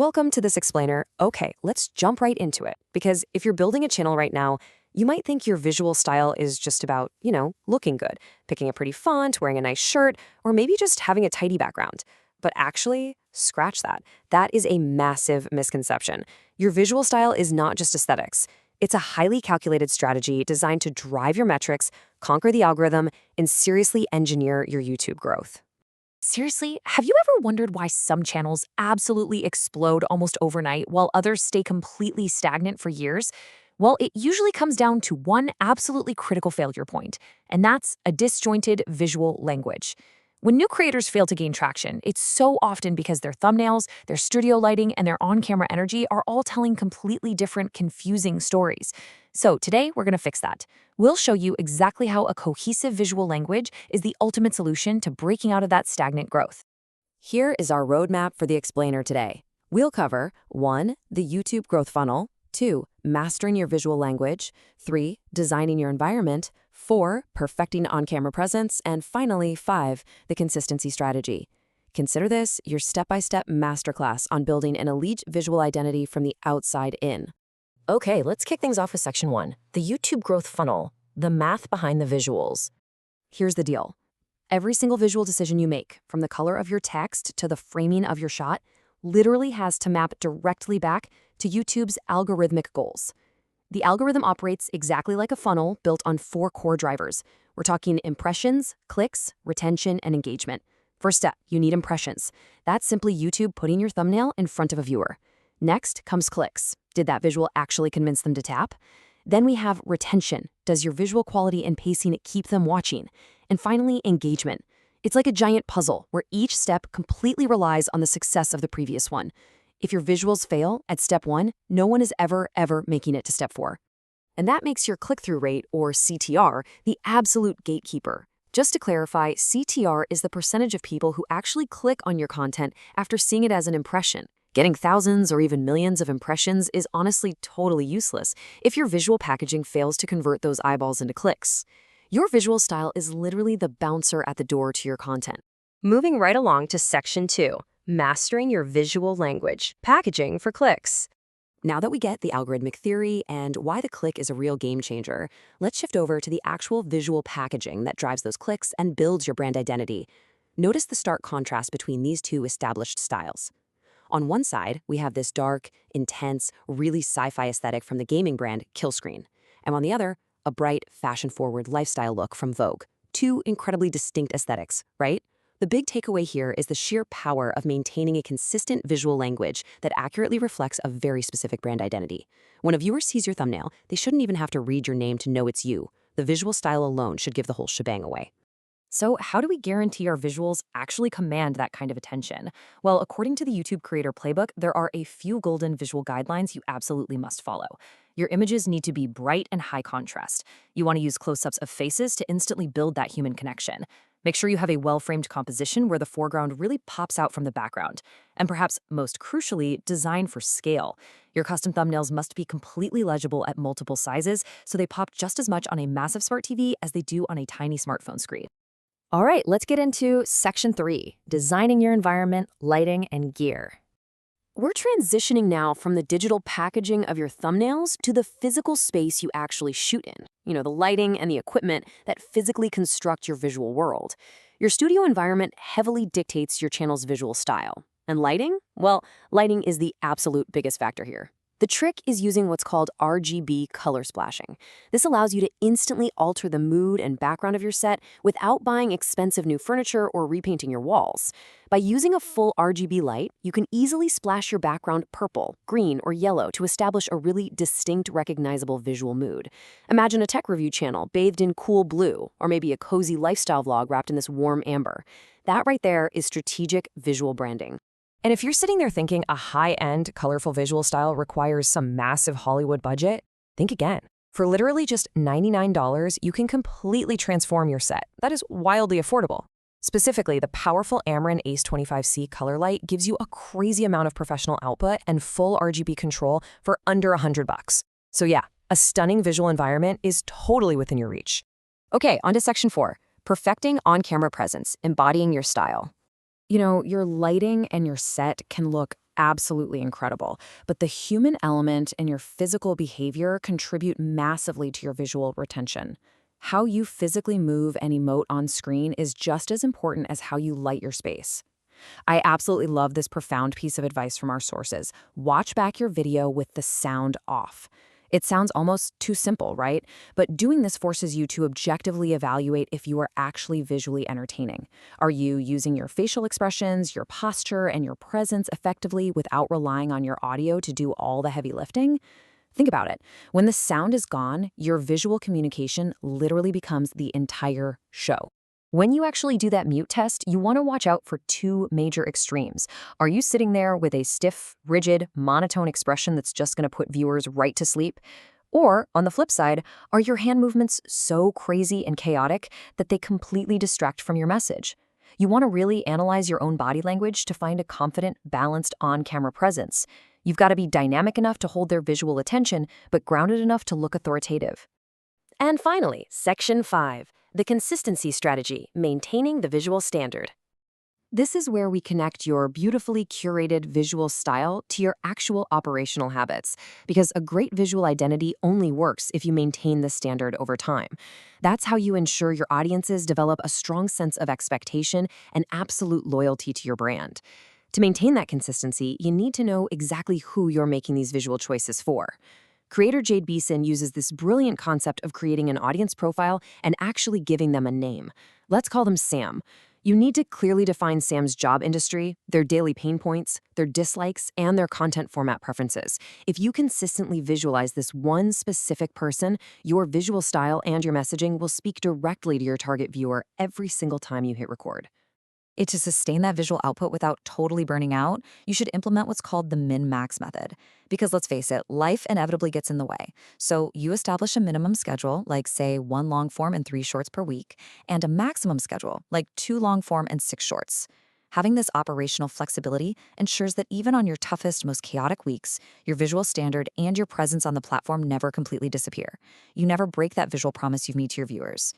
Welcome to this explainer. Okay, let's jump right into it. Because if you're building a channel right now, you might think your visual style is just about, looking good, picking a pretty font, wearing a nice shirt, or maybe just having a tidy background. But actually, scratch that. That is a massive misconception. Your visual style is not just aesthetics. It's a highly calculated strategy designed to drive your metrics, conquer the algorithm, and seriously engineer your YouTube growth. Seriously, have you ever wondered why some channels absolutely explode almost overnight while others stay completely stagnant for years? Well, it usually comes down to one absolutely critical failure point, and that's a disjointed visual language. When new creators fail to gain traction, it's so often because their thumbnails, their studio lighting, and their on-camera energy are all telling completely different, confusing stories. So today, we're going to fix that. We'll show you exactly how a cohesive visual language is the ultimate solution to breaking out of that stagnant growth. Here is our roadmap for the explainer today. We'll cover 1. The YouTube growth funnel, 2. Mastering your visual language, 3. Designing your environment, 4. Perfecting on-camera presence, and finally, 5. The consistency strategy. Consider this your step-by-step masterclass on building an elite visual identity from the outside in. Okay, let's kick things off with section 1, the YouTube growth funnel, the math behind the visuals. Here's the deal. Every single visual decision you make, from the color of your text to the framing of your shot, literally has to map directly back to YouTube's algorithmic goals. The algorithm operates exactly like a funnel built on 4 core drivers. We're talking impressions, clicks, retention, and engagement. First step, you need impressions. That's simply YouTube putting your thumbnail in front of a viewer. Next comes clicks. Did that visual actually convince them to tap? Then we have retention. Does your visual quality and pacing keep them watching? And finally, engagement. It's like a giant puzzle where each step completely relies on the success of the previous one. If your visuals fail at step 1, no one is ever making it to step 4. And that makes your click-through rate, or CTR, the absolute gatekeeper. Just to clarify, CTR is the percentage of people who actually click on your content after seeing it as an impression. Getting thousands or even millions of impressions is honestly totally useless if your visual packaging fails to convert those eyeballs into clicks. Your visual style is literally the bouncer at the door to your content. Moving right along to section 2, mastering your visual language, packaging for clicks. Now that we get the algorithmic theory and why the click is a real game changer, let's shift over to the actual visual packaging that drives those clicks and builds your brand identity. Notice the stark contrast between these two established styles. On one side, we have this dark, intense, really sci-fi aesthetic from the gaming brand Killscreen. And on the other, a bright, fashion-forward lifestyle look from Vogue. 2 incredibly distinct aesthetics, right? The big takeaway here is the sheer power of maintaining a consistent visual language that accurately reflects a very specific brand identity. When a viewer sees your thumbnail, they shouldn't even have to read your name to know it's you. The visual style alone should give the whole shebang away. So how do we guarantee our visuals actually command that kind of attention? Well, according to the YouTube Creator Playbook, there are a few golden visual guidelines you absolutely must follow. Your images need to be bright and high contrast. You want to use close-ups of faces to instantly build that human connection. Make sure you have a well-framed composition where the foreground really pops out from the background. And perhaps most crucially, design for scale. Your custom thumbnails must be completely legible at multiple sizes, so they pop just as much on a massive smart TV as they do on a tiny smartphone screen. All right, let's get into section 3, designing your environment, lighting, and gear. We're transitioning now from the digital packaging of your thumbnails to the physical space you actually shoot in. The lighting and the equipment that physically construct your visual world. Your studio environment heavily dictates your channel's visual style. And lighting? Well, lighting is the absolute biggest factor here. The trick is using what's called RGB color splashing. This allows you to instantly alter the mood and background of your set without buying expensive new furniture or repainting your walls. By using a full RGB light, you can easily splash your background purple, green, or yellow to establish a really distinct, recognizable visual mood. Imagine a tech review channel bathed in cool blue, or maybe a cozy lifestyle vlog wrapped in this warm amber. That right there is strategic visual branding. And if you're sitting there thinking a high-end, colorful visual style requires some massive Hollywood budget, think again. For literally just $99, you can completely transform your set. That is wildly affordable. Specifically, the powerful Amarin Ace 25C color light gives you a crazy amount of professional output and full RGB control for under $100. So yeah, a stunning visual environment is totally within your reach. Okay, on to section 4, perfecting on-camera presence, embodying your style. Your lighting and your set can look absolutely incredible. But the human element and your physical behavior contribute massively to your visual retention. How you physically move and emote on screen is just as important as how you light your space. I absolutely love this profound piece of advice from our sources. Watch back your video with the sound off. It sounds almost too simple, right? But doing this forces you to objectively evaluate if you are actually visually entertaining. Are you using your facial expressions, your posture, and your presence effectively without relying on your audio to do all the heavy lifting? Think about it. When the sound is gone, your visual communication literally becomes the entire show. When you actually do that mute test, you want to watch out for two major extremes. Are you sitting there with a stiff, rigid, monotone expression that's just going to put viewers right to sleep? Or, on the flip side, are your hand movements so crazy and chaotic that they completely distract from your message? You want to really analyze your own body language to find a confident, balanced on-camera presence. You've got to be dynamic enough to hold their visual attention, but grounded enough to look authoritative. And finally, Section 5, the consistency strategy, maintaining the visual standard. This is where we connect your beautifully curated visual style to your actual operational habits, because a great visual identity only works if you maintain the standard over time. That's how you ensure your audiences develop a strong sense of expectation and absolute loyalty to your brand. To maintain that consistency, you need to know exactly who you're making these visual choices for. Creator Jade Beeson uses this brilliant concept of creating an audience profile and actually giving them a name. Let's call them Sam. You need to clearly define Sam's job industry, their daily pain points, their dislikes, and their content format preferences. If you consistently visualize this one specific person, your visual style and your messaging will speak directly to your target viewer every single time you hit record. To sustain that visual output without totally burning out, you should implement what's called the min-max method. Because let's face it, life inevitably gets in the way. So you establish a minimum schedule, like say 1 long form and 3 shorts per week, and a maximum schedule, like 2 long form and 6 shorts. Having this operational flexibility ensures that even on your toughest, most chaotic weeks, your visual standard and your presence on the platform never completely disappear. You never break that visual promise you've made to your viewers.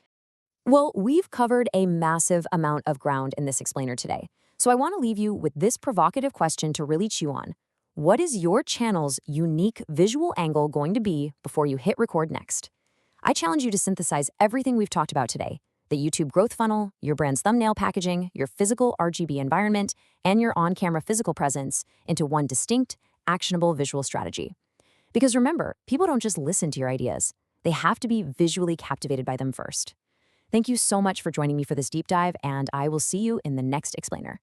Well, we've covered a massive amount of ground in this explainer today. So I want to leave you with this provocative question to really chew on. What is your channel's unique visual angle going to be before you hit record next? I challenge you to synthesize everything we've talked about today: the YouTube growth funnel, your brand's thumbnail packaging, your physical RGB environment, and your on-camera physical presence into one distinct, actionable visual strategy. Because remember, people don't just listen to your ideas. They have to be visually captivated by them first. Thank you so much for joining me for this deep dive, and I will see you in the next explainer.